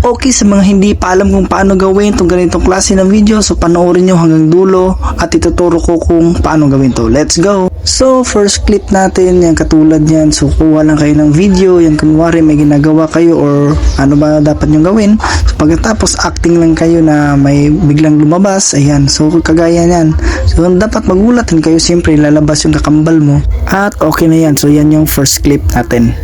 Okay, sa mga hindi pa alam kung paano gawin itong ganitong klase ng video, so panoorin nyo hanggang dulo at ituturo ko kung paano gawin to. Let's go! So first clip natin, yung katulad yan, so kuha lang kayo ng video, yung kunwari may ginagawa kayo or ano ba dapat nyo gawin. So pagkatapos acting lang kayo na may biglang lumabas, ayan, so kagaya yan. So dapat magulat din kayo, siyempre lalabas yung kakambal mo at okay na yan. So yan yung first clip natin.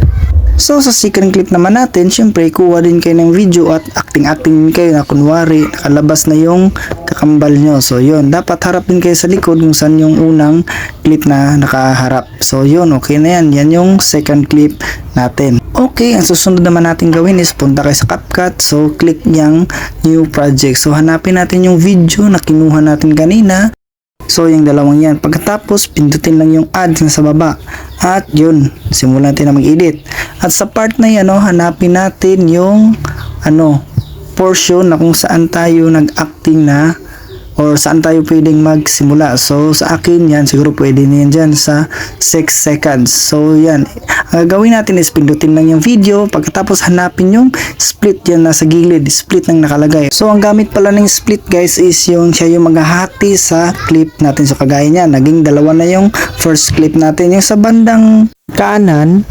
So sa second clip naman natin, syempre kuha din kayo ng video at acting-acting din kayo na kunwari nakalabas na yung kakambal nyo. So yun, dapat harap din kayo sa likod kung saan yung unang clip na nakaharap. So yun, okay na yan. Yan yung second clip natin. Okay, ang susunod naman natin gawin is punta kayo sa CapCut. So click yung new project. So hanapin natin yung video na kinuha natin kanina. So yung dalawang yan. Pagkatapos pindutin lang yung add na sa baba. At yun, simulan natin na mag-edit. At sa part na yan, hanapin natin yung portion na kung saan tayo nag-acting na or saan tayo pwedeng magsimula. So sa akin yan, siguro pwede na yan dyan sa 6 seconds. So yan, ang gagawin natin is pindutin lang yung video. Pagkatapos hanapin yung split yan nasa gilid, split ng nakalagay. So ang gamit pala ng split guys is yung siya yung maghahati sa clip natin. So kagaya niya, naging dalawa na yung first clip natin. Yung sa bandang kanan,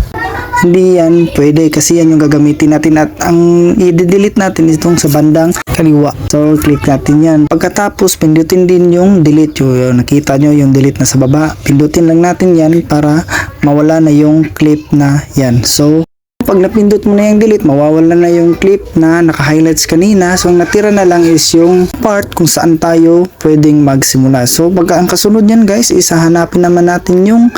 hindi yan pwede kasi yan yung gagamitin natin at ang i-delete natin itong sa bandang kaliwa. So click natin yan. Pagkatapos pindutin din yung delete. Yung nakita nyo yung delete na sa baba, pindutin lang natin yan para mawala na yung clip na yan. So pag napindot mo na yung delete, mawawala na yung clip na naka-highlights kanina. So ang natira na lang is yung part kung saan tayo pwedeng magsimula. So pag ang kasunod yan guys is hahanapin naman natin yung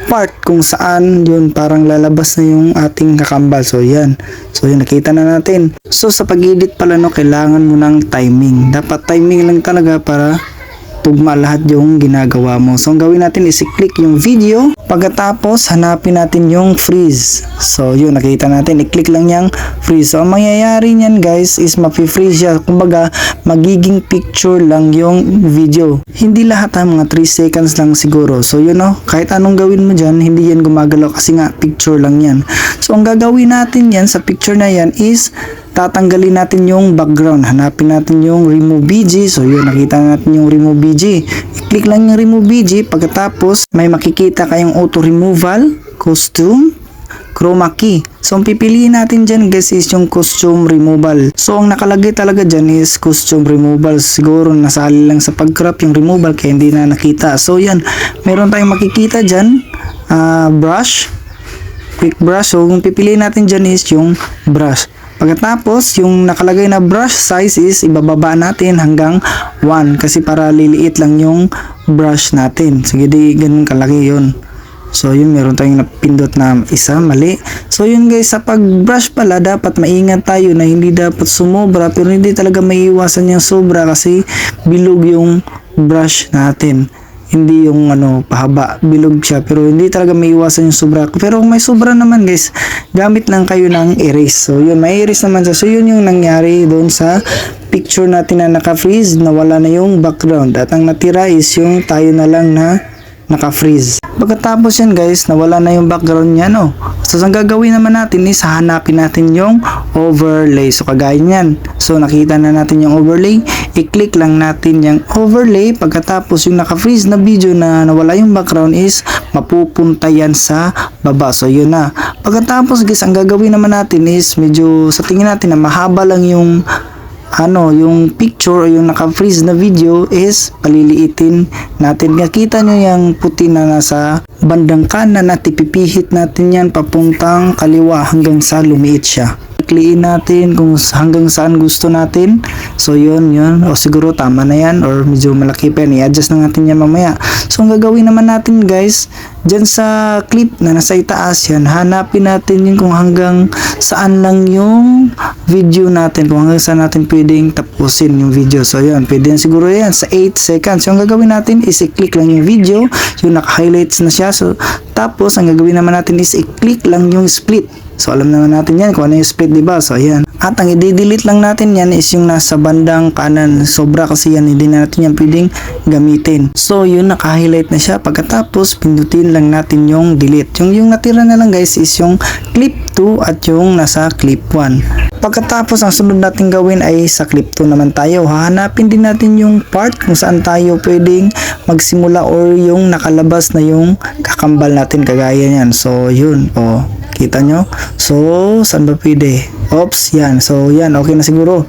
part kung saan yun parang lalabas na yung ating kakambal. So yan, so yun nakita na natin. So sa pag-edit pala kailangan mo ng timing. Dapat timing lang talaga para tugma lahat yung ginagawa mo. So ang gawin natin is i-click yung video, pagkatapos hanapin natin yung freeze. So yun, nakita natin, i-click lang yung freeze. So ang mangyayari niyan guys is mapi-freeze siya. Kumbaga magiging picture lang yung video. Hindi lahat mga 3 seconds lang siguro. So yun kahit anong gawin mo dyan, hindi yan gumagalaw kasi nga picture lang yan. So ang gagawin natin yan sa picture na yan is tatanggalin natin yung background. Hanapin natin yung remove BG. So yun, nakita natin yung remove BG. I-click lang yung remove BG. Pagkatapos may makikita kayong auto removal, costume, chroma key. So ang pipiliin natin dyan guys is yung costume removal. So ang nakalagay talaga dyan is costume removal. Siguro nasali lang sa pag-crop yung removal kaya hindi na nakita. So yan, meron tayong makikita dyan, brush, quick brush. So kung pipiliin natin dyan is yung brush. Pagkatapos, yung nakalagay na brush size is ibababa natin hanggang 1 kasi para liliit lang yung brush natin. Sige, di ganun kalaki yun. So yun, meron tayong napindot na isa, mali. So yun guys, sa pag-brush pala, dapat maingat tayo na hindi dapat sumobra, pero hindi talaga maiiwasan yung sobra kasi bilog yung brush natin. Hindi yung pahaba, bilog siya, pero hindi talaga may iwasan yung sobra. Pero kung may sobra naman guys, gamit lang kayo ng erase. So yun, may erase naman siya. So yun yung nangyari doon sa picture natin na naka-freeze, nawala na yung background at ang natira is yung tayo na lang na naka-freeze. Pagkatapos yan guys, nawala na yung background niya So ang gagawin naman natin is hanapin natin yung overlay. So kagaya niyan. So nakita na natin yung overlay, i-click lang natin yung overlay. Pagkatapos yung naka-freeze na video na nawala yung background is mapupunta yan sa baba. So yun na. Pagkatapos guys, ang gagawin naman natin is medyo sa tingin natin na mahaba lang yung yung picture o yung naka-freeze na video is paliliitin natin. Nakita nyo yung puti na nasa bandang kanan at ipipihit natin yan papuntang kaliwa hanggang sa lumiit siya. Kliin natin kung hanggang saan gusto natin. So yun. O siguro tama na yan or medyo malaki pa yan. I-adjust na natin yan mamaya. So ang gagawin naman natin guys, dyan sa clip na nasa itaas yan, hanapin natin yun kung hanggang saan lang yung video natin. Kung hanggang saan natin pwedeng tapusin yung video. So yun, pwede yan siguro yan sa 8 seconds. So ang gagawin natin is i-click lang yung video. Yung naka-highlights na siya. So tapos ang gagawin naman natin is i-click lang yung split. So alam naman natin yan kung ano yung split, diba? So ayan. At ang i-delete lang natin yan is yung nasa bandang kanan. Sobra kasi yan, hindi na natin yan pwedeng gamitin. So yun, naka-highlight na siya. Pagkatapos, pindutin lang natin yung delete. Yung natira na lang guys is yung clip 2 at yung nasa clip 1. Pagkatapos, ang sunod natin gawin ay sa clip 2 naman tayo. Hahanapin din natin yung part kung saan tayo pwedeng magsimula or yung nakalabas na yung kakambal natin kagaya niyan. So yun, kita nyo? So, saan ba pwede? Oops, yan. So, yan. Okay na siguro.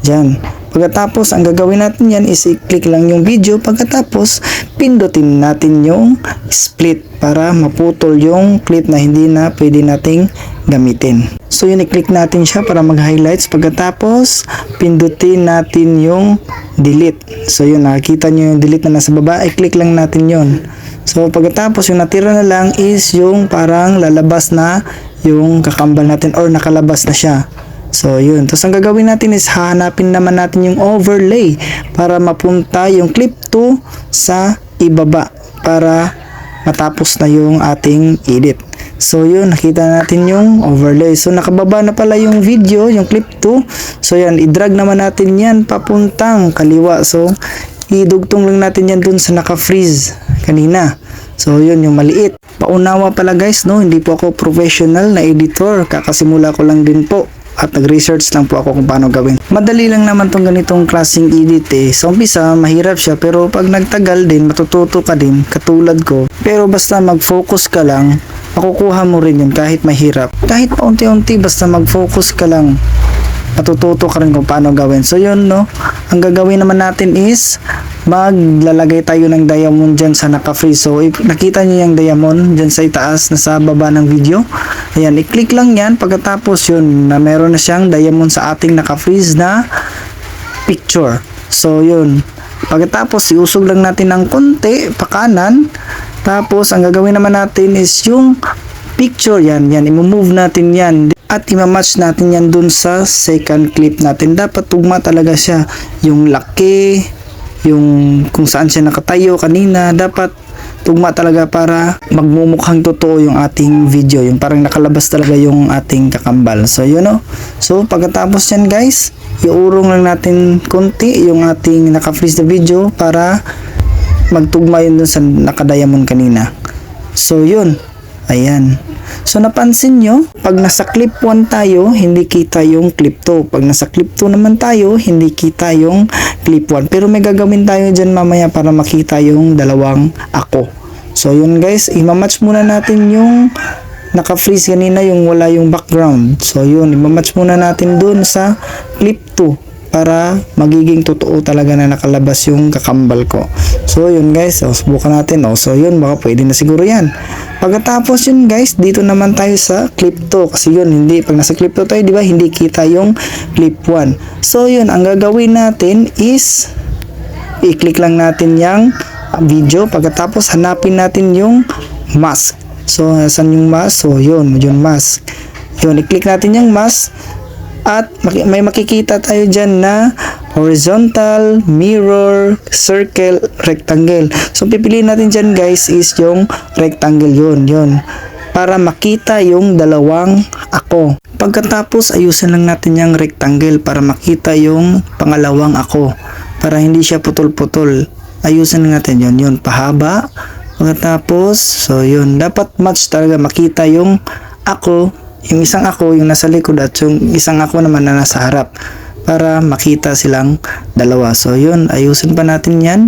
Diyan. Pagkatapos, ang gagawin natin yan is i-click lang yung video. Pagkatapos, pindutin natin yung split para maputol yung clip na hindi na pwede nating gamitin. So, yun, i-click natin siya para mag-highlights. Pagkatapos, pindutin natin yung delete. So, yun. Nakikita nyo yung delete na nasa baba. I-click lang natin yun. So, pagkatapos, yung natira na lang is yung parang lalabas na yung kakambal natin or nakalabas na siya. So, yun. Tapos, ang gagawin natin is hahanapin naman natin yung overlay para mapunta yung clip 2 sa ibaba para matapos na yung ating edit. So, yun. Nakita natin yung overlay. So, nakababa na pala yung video, yung clip 2. So, yan. I-drag naman natin yan papuntang kaliwa. So, idugtong lang natin yan dun sa naka-freeze kanina. So, yun yung maliit. Paunawa pala guys, no? Hindi po ako professional na editor. Kakasimula ko lang din po. At nag-research lang po ako kung paano gawin. Madali lang naman tong ganitong klaseng edit eh. So, umpisa, mahirap siya. Pero pag nagtagal din, matututo ka din. Katulad ko. Pero basta mag-focus ka lang, makukuha mo rin yun kahit mahirap. Kahit paunti-unti, basta mag-focus ka lang, matututo ka rin kung paano gawin. So yun, no, ang gagawin naman natin is maglalagay tayo ng diamond dyan sa naka-freeze. So if nakita nyo yung diamond dyan sa itaas na sa baba ng video, ayan, i-click lang yan. Pagkatapos yun, na meron na siyang diamond sa ating naka-freeze na picture. So yun, pagkatapos iusog lang natin ng konti pa kanan. Tapos ang gagawin naman natin is yung picture, yan, i-move natin yan at i-match natin yan dun sa second clip natin. Dapat tugma talaga siya, yung laki, yung kung saan siya nakatayo kanina, dapat tugma talaga para magmumukhang totoo yung ating video, yung parang nakalabas talaga yung ating kakambal. So yun, no? So pagkatapos yan guys, iurong lang natin konti yung ating naka-freeze na video para magtugma yun dun sa naka-diamond kanina. So yun, ayan. So napansin nyo, pag nasa clip 1 tayo, hindi kita yung clip 2. Pag nasa clip 2 naman tayo, hindi kita yung clip 1. Pero may gagawin tayo dyan mamaya para makita yung dalawang ako. So yun guys, imamatch muna natin yung naka-freeze kanina, yung wala yung background. So yun, imamatch muna natin dun sa clip 2 para magiging totoo talaga na nakalabas yung kakambal ko. So yun guys, subukan natin. So yun, baka pwede na siguro yan. Pagkatapos yun guys, dito naman tayo sa clip 2 kasi yun, hindi, pag nasa clip 2 tayo, di ba, hindi kita yung clip 1. So yun, ang gagawin natin is i-click lang natin yung video. Pagkatapos hanapin natin yung mask. So saan yung mask? So yun, yung mask. Yun, i-click natin yung mask. At may makikita tayo dyan na horizontal, mirror, circle, rectangle. So pipiliin natin dyan guys is yung rectangle, yun. Para makita yung dalawang ako. Pagkatapos ayusin lang natin yung rectangle para makita yung pangalawang ako. Para hindi siya putol-putol. Ayusin lang natin yun, pahaba. Pagkatapos, so yun, dapat match talaga makita yung ako. Yung isang ako yung nasa likod at yung isang ako naman na nasa harap para makita silang dalawa. So yun, ayusin pa natin yan,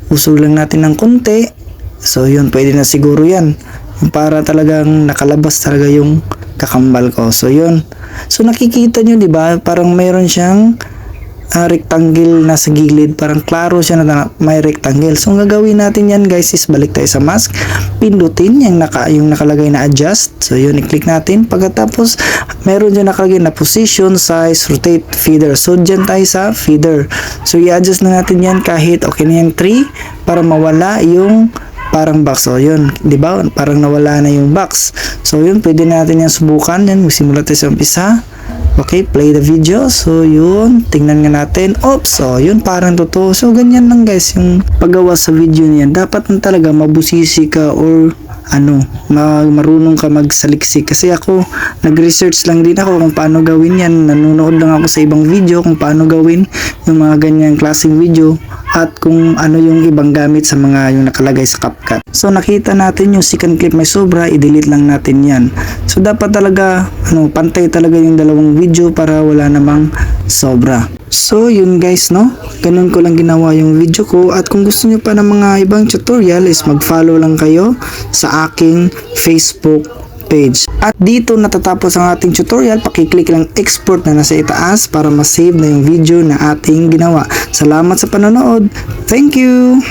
usog lang natin ng konti. So yun, pwede na siguro yan, yung para talagang nakalabas talaga yung kakambal ko. So yun, so nakikita nyo diba, parang mayroon siyang rectangle na sa gilid, parang klaro siya na may rectangle. So ang gagawin natin yan guys is balik tayo sa mask, pindutin yung nakalagay na adjust. So yun, i-click natin. Pagkatapos meron dyan nakalagay na position, size, rotate, feather. So dyan tayo sa feather. So i-adjust na natin yan kahit okay na yung 3 para mawala yung parang box. So yun, di ba, parang nawala na yung box. So yun, pwede natin yan subukan. Yan, magsimula tayo sa umpisa. Okay, play the video. So yun, tingnan nga natin. Oops, so yun, parang totoo. So ganyan lang guys yung paggawa sa video niyan. Dapat na talaga mabusisi ka or marunong ka magsaliksik. Kasi ako, nag-research lang din ako kung paano gawin yan. Nanonood lang ako sa ibang video kung paano gawin yung mga ganyang klaseng video at kung ano yung ibang gamit sa mga yung nakalagay sa CapCut. So nakita natin yung second clip may sobra, i-delete lang natin yan. So dapat talaga pantay talaga yung dalawang video para wala namang sobra. So yun guys, ganun ko lang ginawa yung video ko, at kung gusto nyo pa ng mga ibang tutorial is mag-follow lang kayo sa aking Facebook page. At dito natatapos ang ating tutorial. Pakiclick lang export na nasa itaas para ma-save na yung video na ating ginawa. Salamat sa panonood. Thank you!